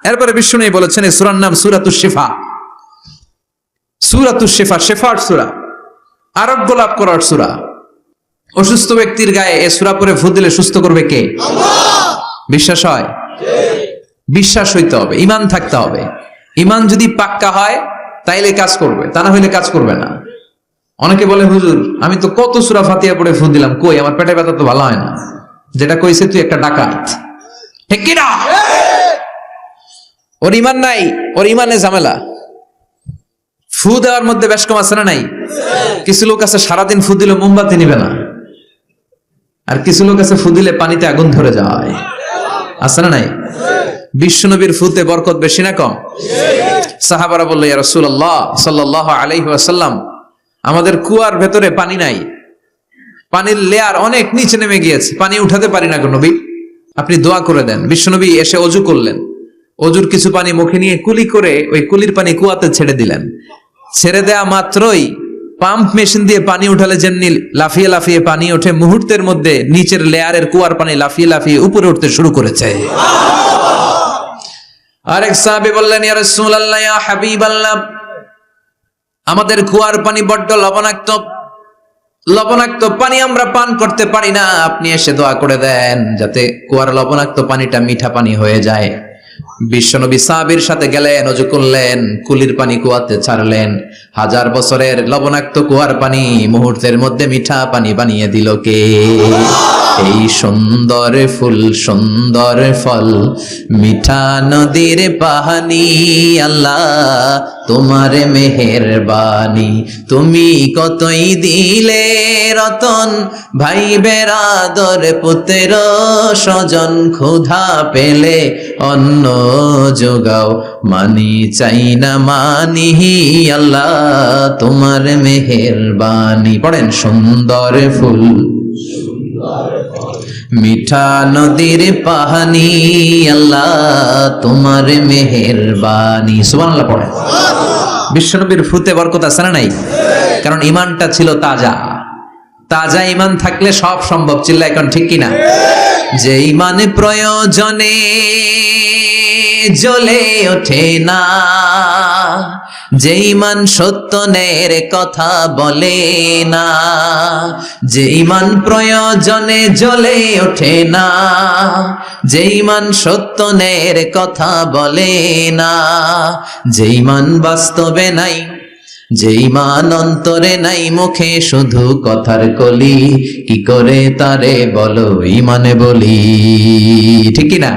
এরপরে বিষ্ণু বলেছেন এই সূরার নাম সূরাতুশ শিফা। সূরাতুশ শিফা, শিফার সূরা, আরোগ্য লাভ করার সূরা। অসুস্থ ব্যক্তির গায়ে এই সূরা পড়ে ফু দিলে সুস্থ করবে কে? আল্লাহ। বিশ্বাস হয়? বিশ্বাস হইতে হবে, ঈমান থাকতে হবে। ঈমান যদি পাক্কা হয় তাইলে কাজ করবে, তা না হইলে কাজ করবে না। অনেকে বলে হুজুর আমি তো কত সূরা ফাতিহা পড়ে ফু দিলাম, কই আমার পেটে ব্যথা তো ভালো হয় না। যেটা কইছে তুই একটা ডাকাত, ঠিক কি না? ওর ঈমান নাই, ওর ঈমানে ঝামেলা। ফু দেওয়ার মধ্যে বেশ কম আছে না নাই? কিছু লোক আছে সারাদিন ফু দিলে মোমবাতি নিবে না, আর কিছু লোক আছে ফু দিলে পানিতে আগুন ধরে যায়, আছে না নাই? বিশ্বনবীর ফুতে বরকত বেশি না কম? সাহাবারা বলল ইয়া রাসূলুল্লাহ সাল্লাল্লাহু আলাইহি ওয়াসাল্লাম, আমাদের কুয়ার ভেতরে পানি নাই, পানির লেয়ার অনেক নিচে নেমে গিয়েছে, পানি উঠাতে পারি না গো নবী, আপনি দোয়া করে দেন। বিশ্বনবী এসে ওযু করলেন, ওযুর কিছু পানি মুখে নিয়ে কুলি করে ওই কুলির পানি কুয়াতে ছেড়ে দিলেন। ছেড়ে দেয়া মাত্রই পাম্প মেশিন দিয়ে পানি উঠালে যেমনি লাফিয়ে লাফিয়ে পানি ওঠে, মুহূর্তের মধ্যে নিচের লেয়ারের কুয়ার পানি লাফিয়ে লাফিয়ে উপরে উঠতে শুরু করেছে। আরেক সাহাবী বললেন ইয়া রাসূলুল্লাহ ইয়া হাবিবাল্লাহ, আমাদের কুয়ার পানি বড্ড লবণাক্ত, লবণাক্ত পানি আমরা পান করতে পারি না, আপনি এসে দোয়া করে দেন যাতে কুয়ার লবণাক্ত পানিটা মিঠা পানি হয়ে যায়। বিশ্বনবী সাহাবীর সাথে গেলেন, ওযু করলেন, কুলির পানি কুয়াতে ছাড়লেন। 1000 বছরের লবণাক্ত কুয়ার পানি মুহূর্তের মধ্যে মিঠা পানি বানিয়ে দিল কে? এই সুন্দর ফুল সুন্দর ফল মিঠা নদীর পানি, আল্লাহ তোমার মেহেরবানি। তুমি কতই দিলে রতন, ভাই বেরাদর পুত্র স্বজন, ক্ষুধা পেলে অন্ন যোগাও, মানি চাই না মানি, আল্লাহ তোমার মেহেরবানি। পড়েন সুন্দর ফুল মিঠা নদীর পানি, আল্লাহ তোমার মেহেরবানি। সুবহানাল্লাহ পড়েন। বিশ্বনবীর ফুতে বরকত আছে না নাই? কারণ ঈমানটা ছিল তাজা। তাজা ঈমান থাকলে সব সম্ভব। চিল্লা এখন ঠিক কিনা? যে ঈমানে প্রয়োজনে জ্বলে ওঠে না, যে ঈমান সত্য ন্যায়ের কথা বলে না, যে ঈমান প্রয়োজনে জ্বলে ওঠে না, যে ঈমান সত্য ন্যায়ের কথা বলে না, যে ঈমান বাস্তবে নাই, যে ঈমান অন্তরে নাই, মুখে শুধু কথার কলি, কি করে তারে বলো ঈমানে বলি, ঠিক কি না?